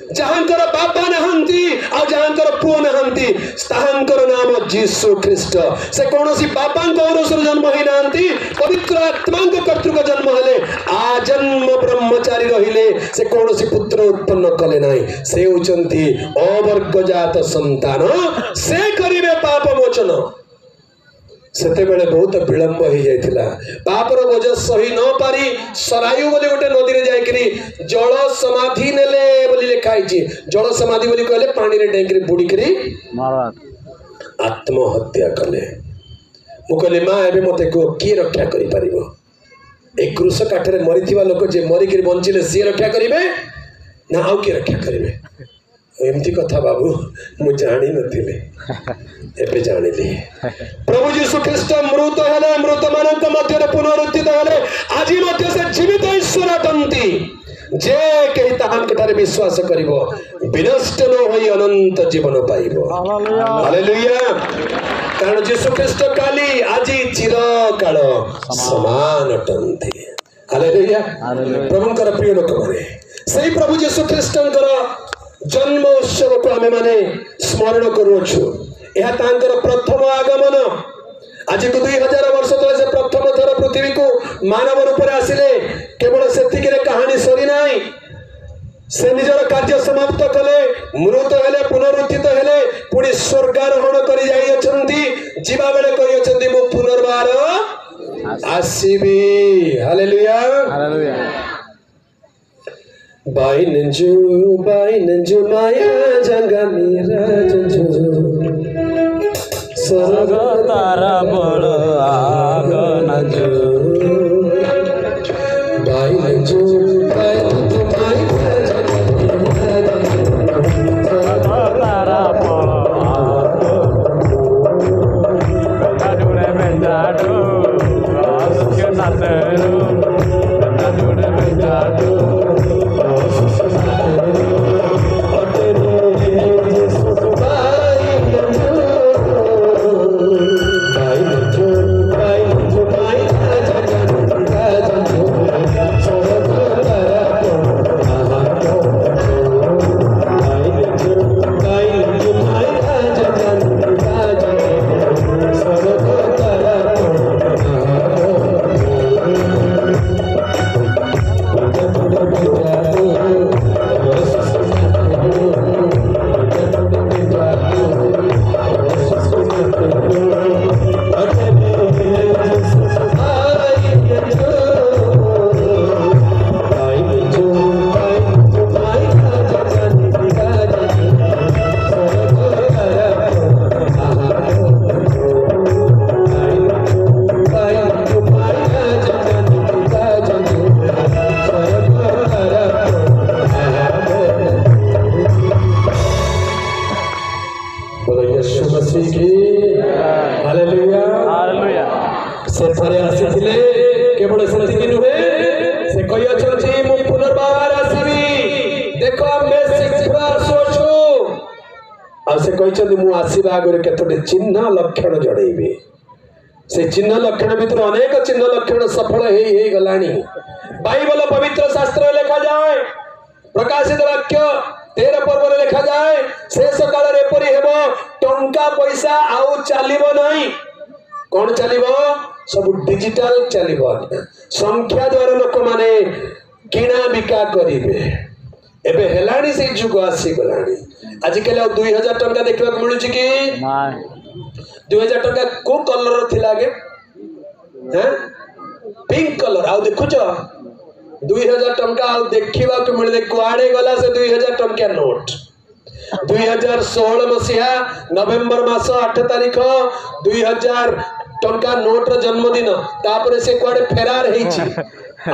जहाँकर बापा नहंती आ जहाँकर पुओ नहंती, ताहांकर नाम यीशु ख्रीष्ट। से कोनोसी बापांक औरसर जन्म होई नांती, पवित्र आत्मांक कर्तृक जन्म हेले, आजन्म ब्रह्मचारी रहिले, से कोनोसी पुत्र उत्पन्न कले नाही। से होचंती अवर्गजात संतान, से करिवे पाप मोचन। सेते बेले बहुत विलंब हो जाइथिला, पापर बोझ सही न पारी सरायु बोली गोटे नदी रे जाइकरी जल समाधि नेले बोली लिखाई छी। जल समाधि बोली कहले पानी रे डेंकरी बुडीकरी आत्महत्या कले। मु कहले मां एबे मते को की रक्षा करि परिबो, ए क्रूस काठरे मरिथिबा लोक जे मरिकरी बंचिले से रक्षा करिवे ना आउ की रक्षा करिवे। एमती कथा बाबू मु जानी नथिले, एबे जानिली। प्रभु यीशु ख्रीष्ट मृत हेले, मृत मानक मध्य पुनरुत्थित हेले, आज मध्य से जीवित ईश्वर अटंती। जे केहि ताहांकठारे विश्वास करिवो विनष्ट न होई अनंत जीवन पाइबो। हालेलुया। कारण यीशु ख्रीष्ट काली आजी चिरकाल समान अटंती। हालेलुया। प्रभुंकर प्रिय लोक माने सही प्रभु यीशु ख्रीष्टंकर जन्म उत्सव को आमे माने स्मरण करूछु। यह तांकर प्रथम आगमन। आज को 2000 वर्ष तले से प्रथम थर पृथ्वी को मानव रूप में आसिले केवल सेतिक कहानी सरी नाई से निजर कार्य समाप्त कले मृत हेले पुनरुत्थित हेले पुणी स्वर्गारोहण करी जाइछन्ती जीवा बेले कहिछन्ती मु पुनर्बार आसीबी हालेलुया हालेलुया बाई नंजू माया जंगा मेरा जंजू स्वर्ग तारा बड़ आग नजू बाई नंजू माया तारा आसवा आगे केतोटे चिन्ह लक्षण जड़े से चिन्ह लक्षण भीतर अनेक चिन्ह लक्षण सफल हो गलानी बाइबल पवित्र शास्त्र लिखा जाए प्रकाशित वाक्य 13 पर्व लिखा जाए शेष काल एपरी हेब टंका पैसा आउ चलिबो नहीं कौन चलिबो सब डिजिटल चलिबो संख्या द्वारा लोक माने किणा बिका करिवे एबे हेलानी से जुग आसी गलानी आजिकल 2000 टंका देखा मिलूँ कि 2000 टंका को कलर थिला गे पिंक कलर आउ देखुच 2000 टंका आउ देखा मिले कुआड़े गला से 2000 टंका नोट 2016 मसीहा नवेम्बर मास 8 तारीख 2000 टंका नोट जन्मदिन तापर से कुआड़े फेरार है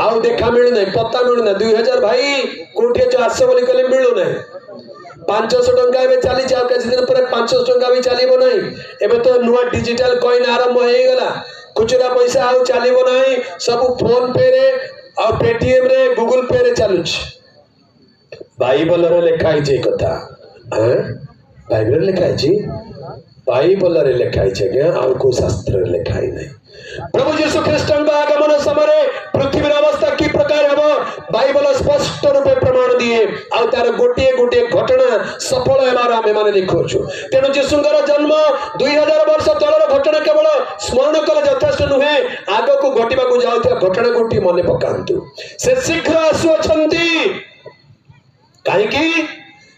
आउ देखा मिलूना पता मिलूना 2000 भाई कोठे जो आस बोली कहले मिलूना 500 टंका एबे चली जाओ किसी दिन पर 500 टंका भी चलिबो नहीं एबे तो नुआ डिजिटल कॉइन आरंभ हो गला खुचरा पैसा आउ चलिबो नहीं सब फोन पे रे और पेटीएम रे गूगल पे रे चलुछ बाइबल रे लिखाई छै कथा हैं बाइबल रे लिखाई छै बाइबल रे लिखाई छै के और को शास्त्र रे लिखाई नहीं प्रभु यीशु ख्रीष्टन का आगमन समय पृथ्वी अवस्था की प्रकार हम बाइबल स्पष्ट रूप प्रमाण दिए आ तार गोटे गोटे घटना सफल हेबार आमे माने देखुछु तेनु यीशुंकर जन्म 2000 वर्ष तलर घटना केवल स्मरण कले यथेष्ट नुहे आगो को घटिबा को जाउथिया घटना गोटी मने पकांतु से शीघ्र आसु अछंती काहे की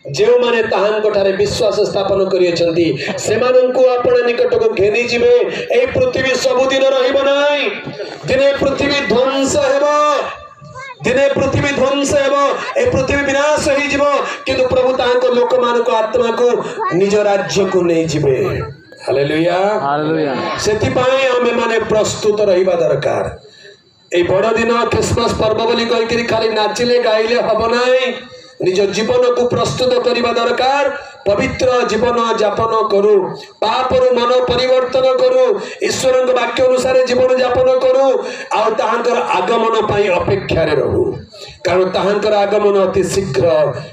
जो माने ताहांठारे विश्वास स्थापन करियछंती सेमानंकु आपण निकट को घेनी जिवे ए पृथ्वी सबुदिन रहिबो नाही दिने पृथ्वी ध्वंस हेबो दिने पृथ्वी ध्वंस हेबो ए पृथ्वी विनाश होई जिवो किंतु प्रभु ताहांको लोक मानको आत्मा को निज राज्य को नै जिवे हालेलुया हालेलुया सेति पाए हमें माने प्रस्तुत रहिबा दरकार ए बड़ दिन क्रिसमस पर्व बोली कहि करी खाली नाचिले गाइले हबो नाही निज जीवन को प्रस्तुत करने दरकार पवित्र जीवन यापन करू पापरु मन परिवर्तन करू ईश्वर वाक्य अनुसार जीवन यापन करू आर आगमन पाई अपेक्षा रहू कारण ताहांकर आगमन अति शीघ्र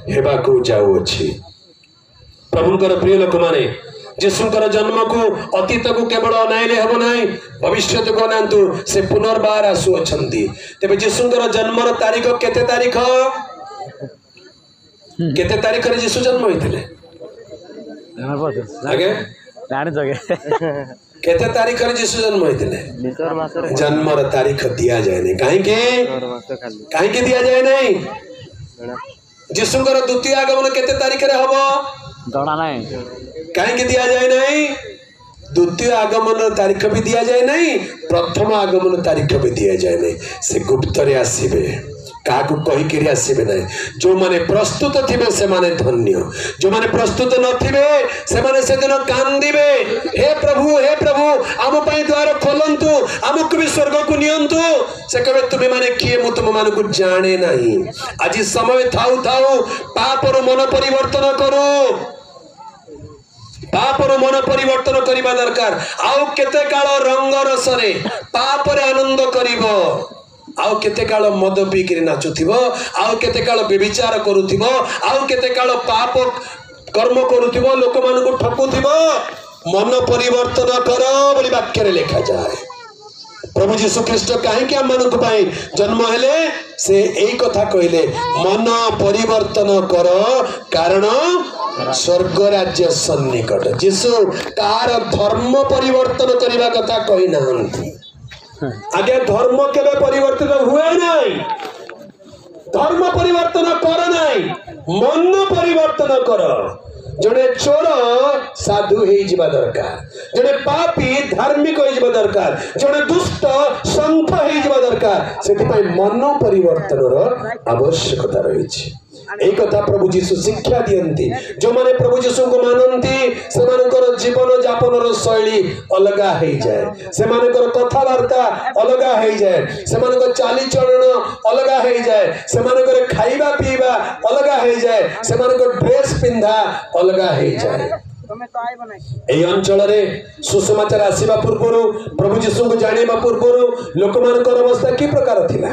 हेबाकू जाउछि प्रभुंकर प्रिय लोक माने यीशुंकर जन्म को अतीत को केवल अनाइले हबो नाही भविष्य को अनांतु से पुनर्बार आसु अछंती तेबे यीशुंकर जन्मर तारीख केते तारीख केते तारीख रे यीशु जन्म होइथिले आगे जानि जगे केते तारीख रे यीशु जन्म होइतिले जन्मर तारीख दिया जाय नै काहे के दिया जाय नै यीशुकर द्वितीय आगमन केते तारीख रे हबो जणा नै काहे के दिया जाय नै द्वितीय आगमन तारीख भी दिया जाए नहीं प्रथम आगमन तारीख भी दिया जाए नहीं से गुप्त रे आसीबे काकू कहि के आसीबे नहीं जो माने प्रस्तुत थिबे से माने धन्य जो माने प्रस्तुत न थिबे से माने से दिन कांदिबे हे प्रभु आम पई द्वार खोलंतु आमको भी स्वर्ग को नियंतु से कबे तुमे माने किए मु तुम मान को जाने नहीं आज समय थाउ थाउ पाप रो मन परिवर्तन करो पापर मन परिवर्तन करने दरकार आउ केते काल रंग रसरे पाप रे आनंद करिवो आउ केते काल मद पी के नाचुथिबो आउ केते काल व्यभिचार करूथिबो आउ केते काल पाप कर्म करूथिबो लोक मान को ठकुथिबो मन परिवर्तन करो बोली वाक्य रे लिखा जाए प्रभु जीशु ख्रीष्ट कहीं के मन को पाई जन्म हेले से यही कथा कहले मन परिवर्तन करो कारण स्वर्ग राज्य सन्निकट जीशु कार धर्म परिवर्तन करने कथा कही ना आगे धर्म केबे परिवर्तन हुए नहीं धर्म परिवर्तन कर नहीं मन परिवर्तन कर जड़े चोर साधु हो दरकार जड़े पापी धार्मिक हो दरकार जड़े दुष्ट संत हो दरकार से मन परिवर्तन आवश्यकता रही एक कथा प्रभु जीशु शिक्षा दियंती जो माने प्रभु जीशु को मानती से मानकर जीवन यापन शैली अलगा हो जाए से मानकर कथबार्ता अलगा हो जाए से मानकर चाली चलन अलगा हो जाए से मानकर खाइबा पीबा अलगा हो जाए से मानकर ड्रेस पिंधा अलगा हो जाए এই অঞ্চলরে সুসমাচার আসিবা পূর্বরু প্রভু যীশুଙ୍କୁ জাଣିବା ପୂର୍ବରୁ ଲୋକମାନଙ୍କର ଅବସ୍ଥା କି ପ୍ରକାର ଥିଲା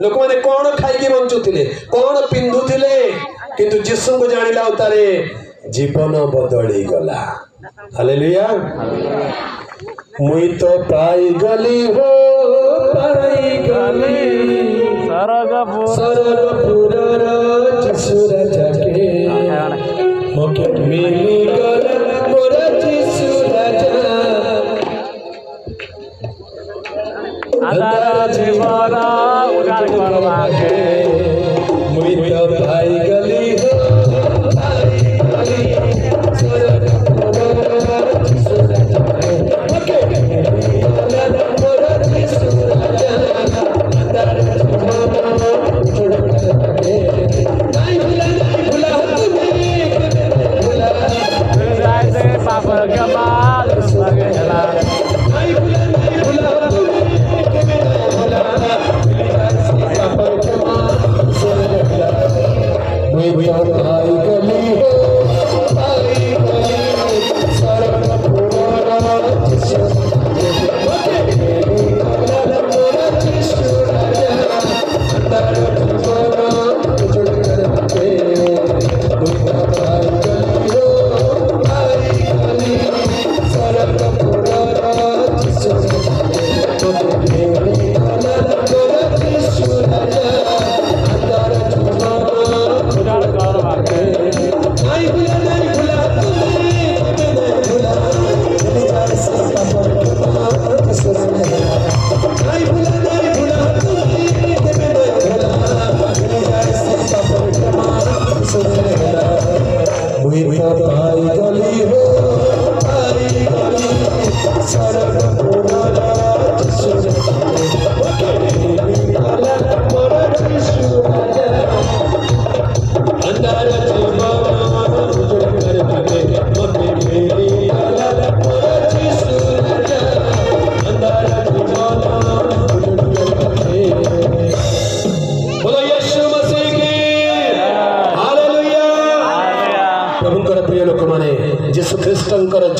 लोक माने कौन खाई बंचुले कौन पिंधुले किंतु जीशुଙ୍କୁ जानिला उतारे जीवन बदली गला हालेलुया मुई तो पाई गली हो पाई गली सरगपुर जीशु राजा के मोके मिली गला मोर जीशु राजा अंधारा जीवन उजाड़ करवा के मुई तो भाई गली हो भाई गली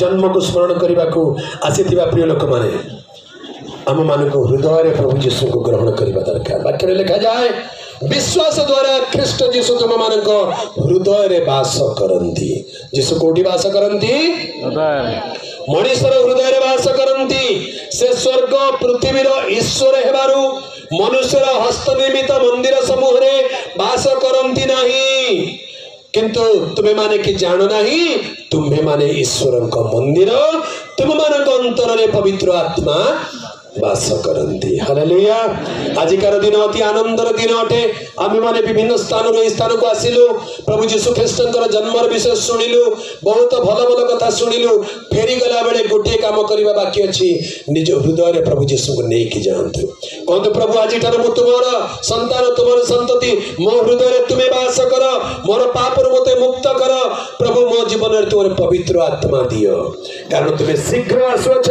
जन्म को स्मरण करने को आसीथिबा प्रिय लोक माने आम मान को हृदय प्रभु जीशु को ग्रहण करने दरकार वाक्य लिखा जाए विश्वास द्वारा ख्रीष्ट जीशु तुम मान हृदय वास करती जीशु कोठी वास करती मनुष्यर हृदय वास करती से स्वर्ग पृथ्वीर ईश्वर हेबारु मनुष्यर हस्त निर्मित मंदिर समूह वास करती नहीं किंतु तुम्हें माने कि जानो नहीं तुम्हें माने ईश्वर मंदिर तुम मान अंतर रे पवित्र आत्मा वास करती। हालेलुया। आजिकार दिन अति आनंदर दिन अटे। आम मैंने विभिन्न स्थान स्थान को आसिलु प्रभु जीशु ख्रीष्टर जन्म विषय शुणिलु बहुत भल भल कथा शुणिलु फेरी गला बेले गोटे काम करने बाकी अच्छी निज हृदय प्रभु जीशु को लेकिन जातु कहतु प्रभु आज मु तुम संतान तुम संतति मो हृदय तुम्हें वास कर मोर पाप मत मुक्त कर प्रभु मो जीवन में तुम पवित्र आत्मा दियो कारण तुम्हें शीघ्र आसुच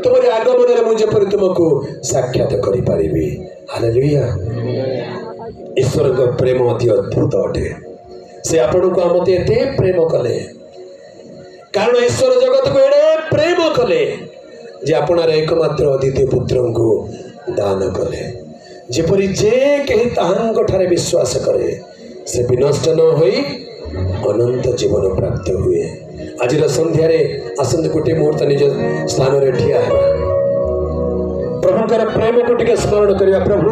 तुम आगमन मुझे तुमको साक्षात करि पारिबी। हालेलुया। ईश्वर का प्रेम अति अद्भुत अटे। से आपण को मते एते प्रेम कले कारण ईश्वर जगत को एडे प्रेम कले जे आपणार एकमात्र अद्वितीय पुत्र को दान कले जेपरि जे केही ताहांक ठारे विश्वास करे से विनष्ट न होई अनंत जीवन प्राप्त हुए। आज संध्यारे आसंत गोटे मुहूर्त निज स्थान रे ठिया हेबा प्रभुकर प्रेम को टिके स्मरण करिया प्रभु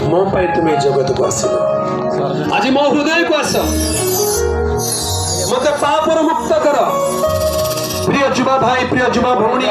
मो पाई तुम्हें जगत को आसिल आज मो हृदय को आस मते पाप मुक्त कर। प्रिय जुवा भाई प्रिय जुवा भौणी